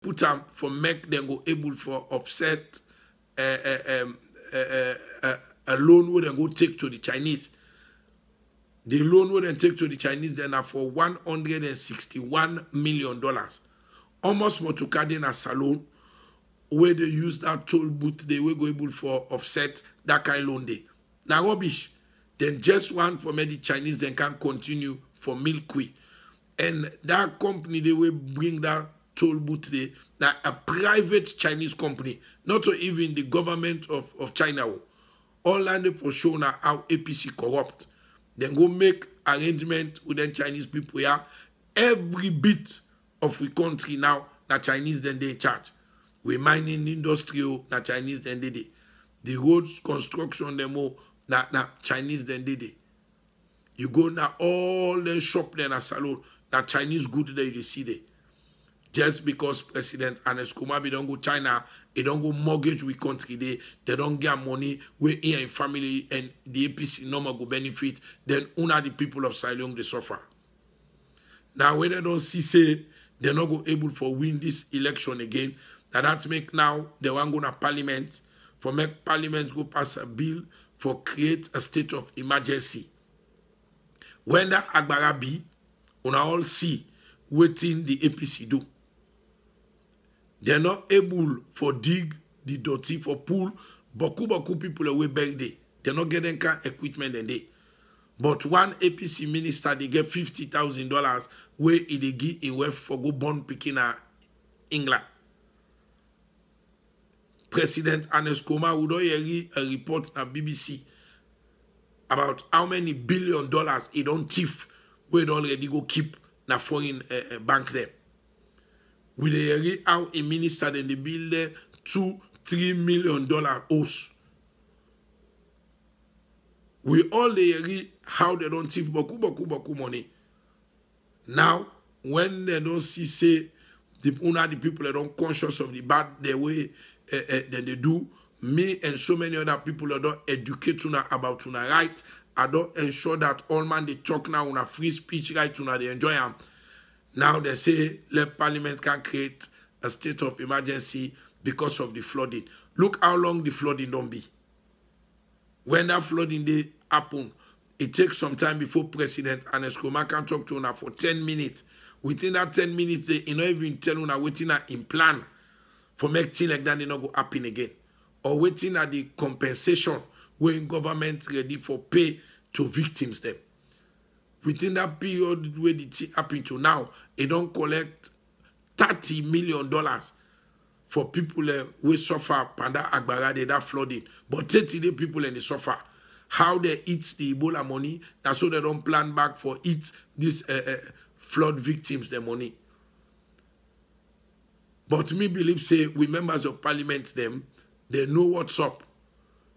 put them for make them go able for offset a loan where they go take to the Chinese. The loan where they take to the Chinese then are for $161 million. Almost more to Cardinal Salon, where they use that toll booth, they will go able for offset that kind of loan day. Now rubbish. Then just one for the Chinese then can continue for Milkway. And that company, they will bring that toll booth there. Now a private Chinese company, not even the government of China. All landed for show now how APC corrupt. Then go make arrangement with the Chinese people here. Every bit of the country now, the Chinese then they in charge. We mining industry, na Chinese then did it. The roads construction them all, na Chinese then did it. You go now all the shop then a salon, na Chinese good there you see there. Just because President Ernest Kumabi don't go China, they don't go mortgage with country there, they don't get money, we here in family and the APC normal go benefit, then una the people of Silong they suffer. Now when they don't see say they're not go able for win this election again, that make now they want go to parliament for make parliament go pass a bill for create a state of emergency. When that Agbara be, una all see waiting the APC do. They're not able for dig the dirty for pool, boku people away back there. They're not getting kind of equipment and they. But one APC minister they get $50,000 where they give in work for go born picking England. President Ernest Koma would hear a report at BBC about how many $1 billion he don't thief where they already go keep na foreign bank there. We hear how a minister then they build there $2-3 million house. We all hear how they don't thief boku money. Now, when they don't see say the people that don't conscious of the bad the way then they do, me and so many other people that don't educate about right. I don't ensure that all man they talk now on a free speech right they enjoy them. Now they say let parliament can create a state of emergency because of the flooding. Look how long the flooding don't be. When that flooding they happen, it takes some time before President Ernest Koma can talk to una for 10 minutes. Within that 10 minutes, they not even tell una waiting in plan for make things like that they not go happen again. Or waiting at the compensation when government ready for pay to victims them. Within that period where the thing happen to now, they don't collect $30 million for people who suffer panda Agbara that flooding. But 30 people and they suffer. How they eat the Ebola money, that's so they don't plan back for eat these flood victims their money. But me believe say we members of parliament them, they know what's up.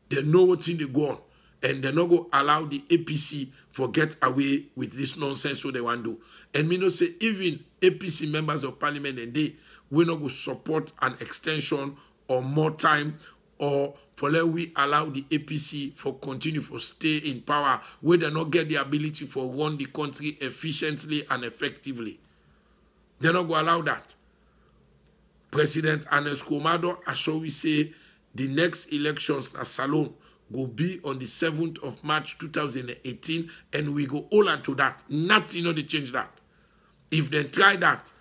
They know what's in the go on. And they're not going to allow the APC for get away with this nonsense so they want to do. And me know say even APC members of parliament and they will not go support an extension or more time or for let we allow the APC for continue for stay in power where they not get the ability for run the country efficiently and effectively. They're not going to allow that. President Ernest Komado assure we say the next elections at Salon will be on the 7th of March 2018 and we go all on to that. Nothing no they change that. If they try that,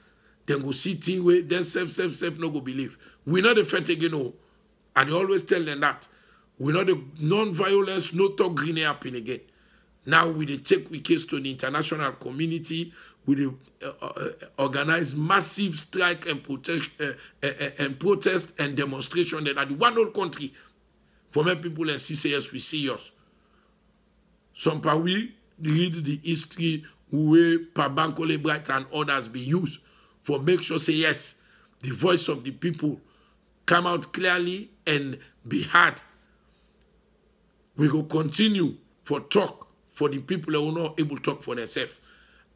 then go see thing where then self no go believe. We not the fight again no. And they always tell them that. We know the non-violence, no talk green happen again. Now we take we case to the international community, we organize massive strike and protest and demonstration that at the one whole country for many people and CCS we see us. Some part we read the history where Pabankole Bright and others be used for make sure say yes, the voice of the people come out clearly and be heard. We will continue for talk for the people who are not able to talk for themselves.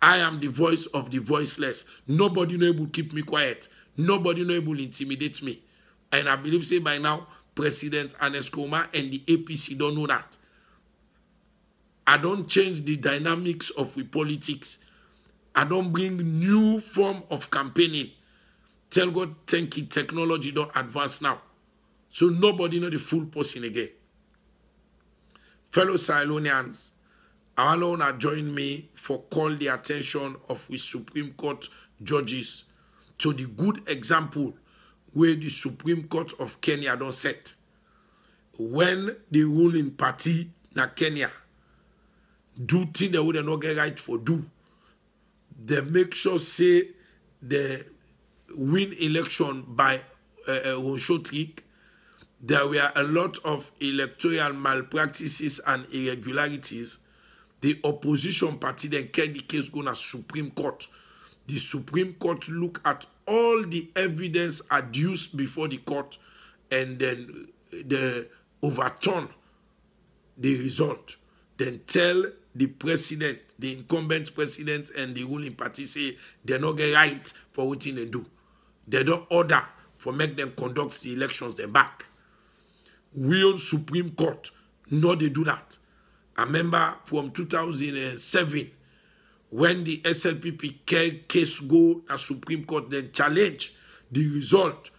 I am the voice of the voiceless. Nobody no able to keep me quiet. Nobody no able to intimidate me. And I believe say by now, President Ernest Koma and the APC don't know that. I don't change the dynamics of the politics. I don't bring new form of campaigning. Tell God, thank you, technology don't advance now. So nobody know the full person again. Fellow Cylonians, I want to join me for call the attention of the Supreme Court judges to the good example where the Supreme Court of Kenya don't set. When the ruling party na Kenya do things they would not get right for do, they make sure say they win election by one short trick. There were a lot of electoral malpractices and irregularities. The opposition party then carried the case going to Supreme Court. The Supreme Court look at all the evidence adduced before the court and then they overturn the result. Then tell the president, the incumbent president and the ruling party say they're not get right for what they do. They don't order for make them conduct the elections then back. We on Supreme Court, no they do that. I remember from 2007, when the SLPP case go to Supreme Court, then challenge the result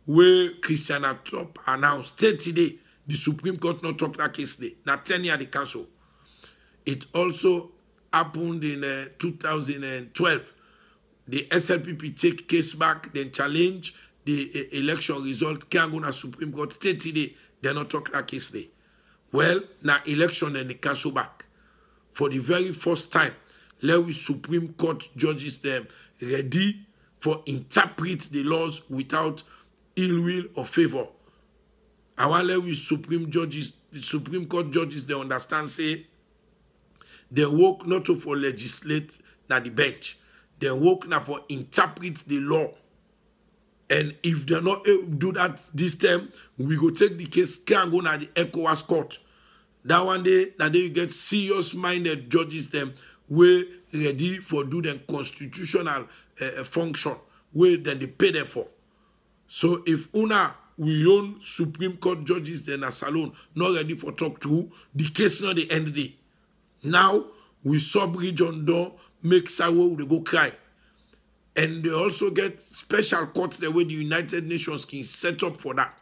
where Christiana Trump announced 30 days, the Supreme Court not talk that case day. Now 10 years the council. It also happened in 2012. The SLPP take case back, then challenge the election result, can't go to Supreme Court 30 days, they not talk that case day. Well, now election then they cancel back. For the very first time, let we Supreme Court judges them ready for interpret the laws without ill will or favor. I want let we Supreme Court judges they understand say they work not to for legislate na the bench. They work now for interpret the law. And if they're not able to do that this time, we go take the case, can go to the ECOWAS court. That one day, you get serious-minded judges them, where ready for do them constitutional function, where then they pay them for. So if we own Supreme Court judges then a salon, not ready for talk to, the case not the end day. Now, we sub-region door, make Sawo they go cry. And they also get special courts the way the United Nations can set up for that.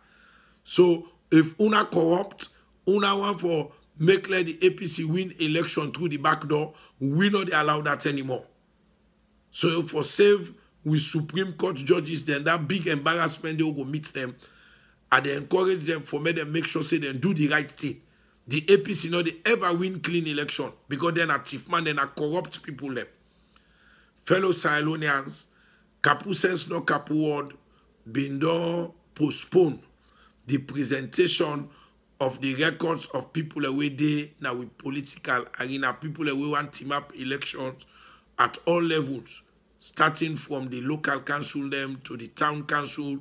So if corrupt, want for make let the APC win election through the back door, we not allow that anymore. So for save with Supreme Court judges, then that big embarrassment, they will go meet them and they encourage them for make sure say they do the right thing. The APC not they ever win clean election because they're not thief man, they're not corrupt people them. Fellow Cylonians, Kapu Sense no Kapu Word been done postpone the presentation of the records of people away there now with political arena, people away want team up elections at all levels, starting from the local council them to the town council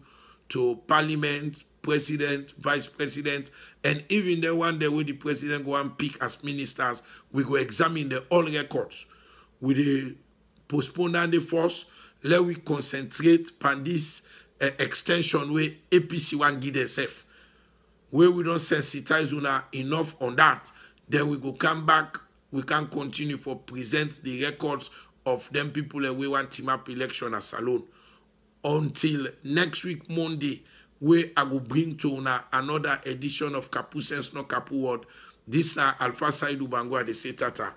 to parliament, president, vice president, and even the one day where the president go and pick as ministers, we go examine the all records with the postpone and the force, let we concentrate on this extension where APC one give themselves. Where we don't sensitize enough on that, then we go come back, we can continue for present the records of them people that we want team up election as alone. Until next week, Monday, where I will bring to another edition of Kapu Sense No Kapu Word. This is Alpha Saidu Bangwa, they say tata.